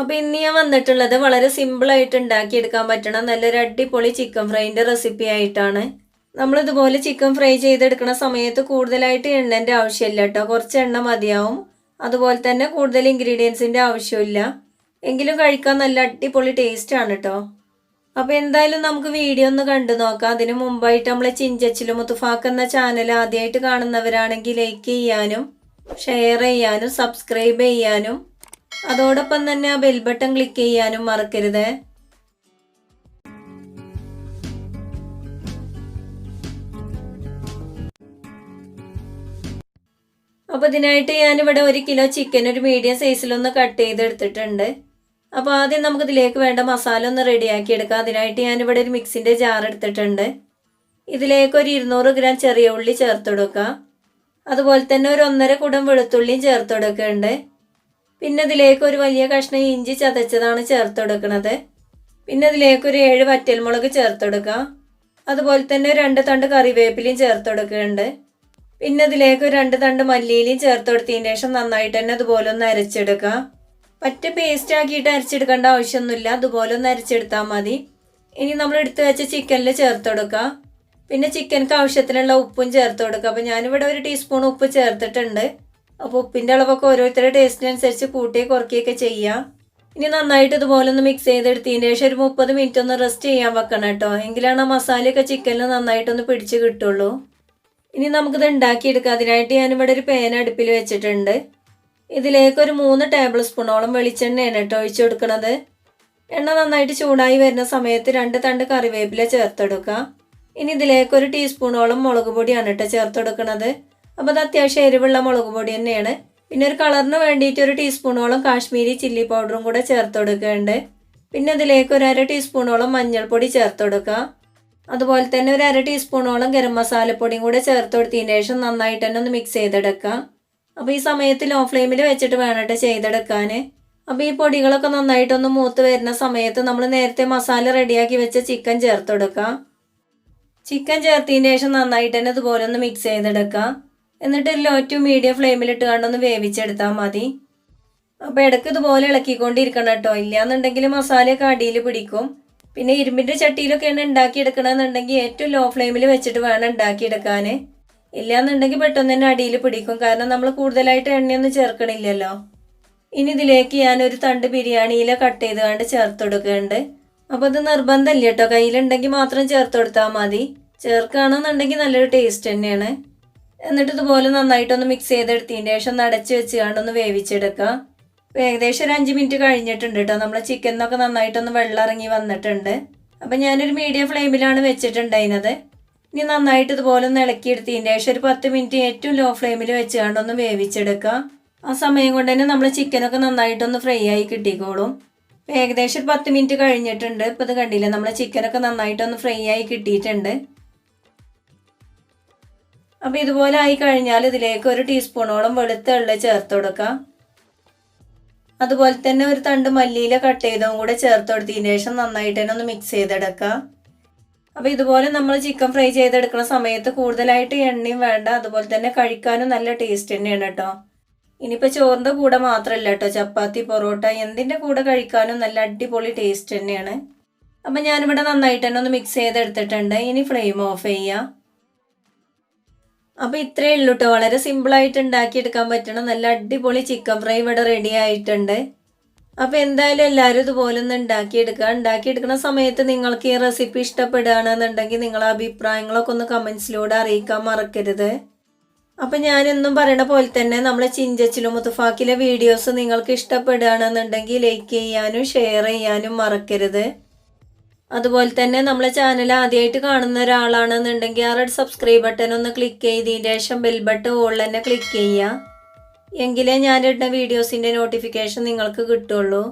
അപ്പോൾ ഇന്ന് ഞാൻ വന്നിട്ടുള്ളത് വളരെ സിമ്പിളായിട്ട് ഉണ്ടാക്കിയെടുക്കാൻ പറ്റണ നല്ലൊരു അടിപൊളി ചിക്കൻ ഫ്രൈൻ്റെ റെസിപ്പി ആയിട്ടാണ്. നമ്മളിതുപോലെ ചിക്കൻ ഫ്രൈ ചെയ്തെടുക്കുന്ന സമയത്ത് കൂടുതലായിട്ട് എണ്ണേൻ്റെ ആവശ്യമില്ല കേട്ടോ. കുറച്ച് എണ്ണ മതിയാവും. അതുപോലെ തന്നെ കൂടുതൽ ഇൻഗ്രീഡിയൻസിൻ്റെ ആവശ്യമില്ല. എങ്കിലും കഴിക്കാൻ നല്ല അടിപൊളി ടേസ്റ്റാണ് കേട്ടോ. അപ്പോൾ എന്തായാലും നമുക്ക് വീഡിയോ ഒന്ന് കണ്ടു നോക്കാം. അതിന് മുമ്പായിട്ട് നമ്മളെ ചിഞ്ചച്ചിലും മുത്തുഫാക്ക് എന്ന ചാനൽ ആദ്യമായിട്ട് കാണുന്നവരാണെങ്കിൽ ലൈക്ക് ചെയ്യാനും ഷെയർ ചെയ്യാനും സബ്സ്ക്രൈബ് ചെയ്യാനും അതോടൊപ്പം തന്നെ ആ ബെൽ ബട്ടൺ ക്ലിക്ക് ചെയ്യാനും മറക്കരുത്. അപ്പോൾ ഇതിനായിട്ട് ഞാനിവിടെ 1 കിലോ ചിക്കൻ ഒരു മീഡിയം സൈസിലൊന്ന് കട്ട് ചെയ്തെടുത്തിട്ടുണ്ട്. അപ്പോൾ ആദ്യം നമുക്ക് ഇതിലേക്ക് വേണ്ട മസാല ഒന്ന് റെഡിയാക്കി എടുക്കാം. അതിനായിട്ട് ഞാനിവിടെ ഒരു മിക്സിൻ്റെ ജാർ എടുത്തിട്ടുണ്ട്. ഇതിലേക്ക് ഒരു 200 ഗ്രാം ചെറിയ ഉള്ളി ചേർത്ത് കൊടുക്കുക. അതുപോലെ തന്നെ ഒരു 1.5 കുടം വെളുത്തുള്ളിയും ചേർത്ത് കൊടുക്കുന്നുണ്ട്. പിന്നെ ഇതിലേക്ക് ഒരു വലിയ കഷ്ണം ഇഞ്ചി ചതച്ചതാണ് ചേർത്ത് കൊടുക്കുന്നത്. പിന്നെ ഇതിലേക്ക് ഒരു 7 വറ്റൽമുളക് ചേർത്ത് കൊടുക്കുക. അതുപോലെ തന്നെ 2 തണ്ട് കറിവേപ്പിലയും ചേർത്ത് കൊടുക്കുന്നുണ്ട്. പിന്നെ ഇതിലേക്ക് 2 തണ്ട് മല്ലിയിലയും ചേർത്ത് കൊടുത്തതിന് ശേഷം നന്നായിട്ട് തന്നെ അതുപോലെ ഒന്ന് അരച്ചെടുക്കുക. പറ്റ പേസ്റ്റ് ആക്കിയിട്ട് അരച്ചെടുക്കേണ്ട ആവശ്യമൊന്നുമില്ല. അതുപോലെ ഒന്ന് അരച്ചെടുത്താൽ മതി. ഇനി നമ്മൾ എടുത്തു വെച്ച ചിക്കനിൽ ചേർത്ത് കൊടുക്കുക. പിന്നെ ചിക്കനക്ക് ആവശ്യത്തിനുള്ള ഉപ്പും ചേർത്ത് കൊടുക്കുക. അപ്പോൾ ഞാനിവിടെ 1 ടീസ്പൂൺ ഉപ്പ് ചേർത്തിട്ടുണ്ട്. അപ്പോൾ ഉപ്പിൻ്റെ അളവൊക്കെ ഓരോരുത്തരുടെ ടേസ്റ്റിനനുസരിച്ച് കൂട്ടി കുറയ്ക്കുകയൊക്കെ ചെയ്യാം. ഇനി നന്നായിട്ട് ഇതുപോലെ ഒന്ന് മിക്സ് ചെയ്തെടുത്തതിന് ശേഷം ഒരു 30 മിനിറ്റ് ഒന്ന് റെസ്റ്റ് ചെയ്യാൻ വെക്കണം കേട്ടോ. എങ്കിലാണ് ആ മസാലയൊക്കെ ചിക്കനിൽ നന്നായിട്ടൊന്ന് പിടിച്ച് കിട്ടുള്ളൂ. ഇനി നമുക്കിത് ഉണ്ടാക്കിയെടുക്കാം. അതിനായിട്ട് ഞാനിവിടെ ഒരു പാൻ അടുപ്പിൽ വെച്ചിട്ടുണ്ട്. ഇതിലേക്ക് ഒരു 3 ടേബിൾ സ്പൂണോളം വെളിച്ചെണ്ണയാണ് കേട്ടോ ഒഴിച്ചു കൊടുക്കുന്നത്. എണ്ണ നന്നായിട്ട് ചൂടായി വരുന്ന സമയത്ത് 2 തണ്ട് കറിവേപ്പില ചേർത്തെടുക്കുക. ഇനി ഇതിലേക്ക് 1 ടീസ്പൂണോളം മുളക് പൊടിയാണ് കേട്ടോ ചേർത്ത് കൊടുക്കുന്നത്. അപ്പോൾ അത് അത്യാവശ്യം എരിവുള്ള മുളക് പൊടി തന്നെയാണ്. പിന്നെ ഒരു കളറിന് വേണ്ടിയിട്ട് 1 ടീസ്പൂണോളം കാശ്മീരി ചില്ലി പൗഡറും കൂടെ ചേർത്ത് കൊടുക്കുന്നുണ്ട്. പിന്നെ ഇതിലേക്ക് ഒരു 1/2 ടീസ്പൂണോളം മഞ്ഞൾപ്പൊടി ചേർത്ത് കൊടുക്കുക. അതുപോലെ തന്നെ ഒരു 1/2 ടീസ്പൂണോളം ഗരം മസാലപ്പൊടിയും കൂടെ ചേർത്ത് കൊടുത്തതിന് ശേഷം നന്നായിട്ട് തന്നെ ഒന്ന് മിക്സ് ചെയ്തെടുക്കുക. അപ്പോൾ ഈ സമയത്ത് ലോ ഫ്ലെയിമിൽ വെച്ചിട്ട് വേണം ചെയ്തെടുക്കാൻ. അപ്പോൾ ഈ പൊടികളൊക്കെ നന്നായിട്ടൊന്ന് മൂത്ത് വരുന്ന സമയത്ത് നമ്മൾ നേരത്തെ മസാല റെഡിയാക്കി വെച്ച ചിക്കൻ ചേർത്ത് കൊടുക്കുക. ചിക്കൻ ചേർത്തതിന് ശേഷം നന്നായിട്ട് തന്നെ ഇതുപോലെ ഒന്ന് മിക്സ് ചെയ്തെടുക്കുക. എന്നിട്ട് ലോ ടു മീഡിയം ഫ്ലെയിമിലിട്ട് കണ്ടൊന്ന് വേവിച്ചെടുത്താൽ മതി. അപ്പോൾ ഇടയ്ക്ക് ഇതുപോലെ ഇളക്കിക്കൊണ്ടിരിക്കണം കേട്ടോ. ഇല്ലയെന്നുണ്ടെങ്കിൽ മസാലയൊക്കെ അടിയിൽ പിടിക്കും. പിന്നെ ഇരുമ്പിൻ്റെ ചട്ടിയിലൊക്കെയാണ് ഉണ്ടാക്കിയെടുക്കണമെന്നുണ്ടെങ്കിൽ ഏറ്റവും ലോ ഫ്ലെയിമിൽ വെച്ചിട്ട് വേണം ഉണ്ടാക്കിയെടുക്കാൻ. ഇല്ലയെന്നുണ്ടെങ്കിൽ പെട്ടെന്ന് തന്നെ അടിയിൽ പിടിക്കും. കാരണം നമ്മൾ കൂടുതലായിട്ട് എണ്ണയൊന്നും ചേർക്കണില്ലല്ലോ. ഇനി ഇതിലേക്ക് ഞാനൊരു തണ്ട് ബിരിയാണി ഇല കട്ട് ചെയ്ത് കണ്ട് ചേർത്ത് കൊടുക്കുന്നുണ്ട്. അപ്പോൾ ഇത് നിർബന്ധമില്ല കേട്ടോ. കയ്യിലുണ്ടെങ്കിൽ മാത്രം ചേർത്ത് കൊടുത്താൽ മതി. ചേർക്കുകയാണെന്നുണ്ടെങ്കിൽ നല്ലൊരു ടേസ്റ്റ് തന്നെയാണ്. എന്നിട്ട് ഇതുപോലെ നന്നായിട്ടൊന്ന് മിക്സ് ചെയ്തെടുത്തതിന് ശേഷം അടച്ച് വെച്ച് കണ്ടൊന്ന് വേവിച്ചെടുക്കുക. അപ്പോൾ ഏകദേശം ഒരു 5 മിനിറ്റ് കഴിഞ്ഞിട്ടുണ്ട് കേട്ടോ. നമ്മളെ ചിക്കനൊക്കെ നന്നായിട്ടൊന്ന് വെള്ളം ഇറങ്ങി വന്നിട്ടുണ്ട്. അപ്പം ഞാനൊരു മീഡിയം ഫ്ലെയിമിലാണ് വെച്ചിട്ടുണ്ടായിരുന്നത്. ഇനി നന്നായിട്ട് ഇതുപോലെ ഒന്ന് ഇളക്കിയെടുത്തതിന് ശേഷം ഒരു 10 മിനിറ്റ് ഏറ്റവും ലോ ഫ്ലെയിമിൽ വെച്ച് കണ്ടൊന്ന് വേവിച്ചെടുക്കുക. ആ സമയം കൊണ്ട് തന്നെ നമ്മൾ ചിക്കനൊക്കെ നന്നായിട്ടൊന്ന് ഫ്രൈ ആയി കിട്ടിക്കോളും. ഏകദേശം 10 മിനിറ്റ് കഴിഞ്ഞിട്ടുണ്ട്. ഇപ്പോൾ ഇത് കണ്ടില്ലേ, നമ്മളെ ചിക്കനൊക്കെ നന്നായിട്ടൊന്ന് ഫ്രൈ ആയി കിട്ടിയിട്ടുണ്ട്. അപ്പോൾ ഇതുപോലെ ആയി കഴിഞ്ഞാൽ ഇതിലേക്ക് 1 ടീസ്പൂണോളം വെളുത്ത എള്ള് ചേർത്ത് കൊടുക്കാം. അതുപോലെ തന്നെ ഒരു തണ്ട് മല്ലിയില കട്ട് ചെയ്തതും കൂടെ ചേർത്ത് കൊടുത്തതിന് ശേഷം നന്നായിട്ട് തന്നെ ഒന്ന് മിക്സ് ചെയ്തെടുക്കുക. അപ്പോൾ ഇതുപോലെ നമ്മൾ ചിക്കൻ ഫ്രൈ ചെയ്തെടുക്കുന്ന സമയത്ത് കൂടുതലായിട്ട് എണ്ണയും വേണ്ട. അതുപോലെ തന്നെ കഴിക്കാനും നല്ല ടേസ്റ്റ് തന്നെയാണ് കേട്ടോ. ഇനിയിപ്പോൾ ചോറിൻ്റെ കൂടെ മാത്രമല്ല കേട്ടോ, ചപ്പാത്തി പൊറോട്ട എന്തിൻ്റെ കൂടെ കഴിക്കാനും നല്ല അടിപൊളി ടേസ്റ്റ് തന്നെയാണ്. അപ്പം ഞാനിവിടെ നന്നായിട്ട് തന്നെ ഒന്ന് മിക്സ് ചെയ്തെടുത്തിട്ടുണ്ട്. ഇനി ഫ്ലെയിം ഓഫ് ചെയ്യാം. അപ്പോൾ ഇത്രയേ ഉള്ളൂ കേട്ടോ. വളരെ സിമ്പിളായിട്ട് ഉണ്ടാക്കിയെടുക്കാൻ പറ്റണം നല്ല അടിപൊളി ചിക്കൻ ഫ്രൈ ഇവിടെ റെഡി ആയിട്ടുണ്ട്. അപ്പോൾ എന്തായാലും എല്ലാവരും ഇതുപോലെ ഒന്ന് ഉണ്ടാക്കിയെടുക്കുക. ഉണ്ടാക്കിയെടുക്കുന്ന സമയത്ത് നിങ്ങൾക്ക് ഈ റെസിപ്പി ഇഷ്ടപ്പെടുകയാണെന്നുണ്ടെങ്കിൽ നിങ്ങളെ അഭിപ്രായങ്ങളൊക്കെ ഒന്ന് കമൻസിലൂടെ അറിയിക്കാൻ മറക്കരുത്. അപ്പം ഞാനെന്നും പറയണ പോലെ തന്നെ നമ്മളെ ചിഞ്ചച്ചിലും മുത്തുഫാക്കിലെ വീഡിയോസ് നിങ്ങൾക്ക് ഇഷ്ടപ്പെടുകയാണെന്നുണ്ടെങ്കിൽ ലൈക്ക് ചെയ്യാനും ഷെയർ ചെയ്യാനും മറക്കരുത്. അതുപോലെ തന്നെ നമ്മളെ ചാനൽ ആദ്യമായിട്ട് കാണുന്ന ഒരാളാണെന്നുണ്ടെങ്കിൽ ആ റെഡ് സബ്സ്ക്രൈബ് ബട്ടൺ ഒന്ന് ക്ലിക്ക് ചെയ്തതിന് ശേഷം ബെൽ ബട്ടൺ ഓളിൽ തന്നെ ക്ലിക്ക് ചെയ്യുക. എങ്കിലേ ഞാനിടുന്ന വീഡിയോസിൻ്റെ നോട്ടിഫിക്കേഷൻ നിങ്ങൾക്ക് കിട്ടുള്ളൂ.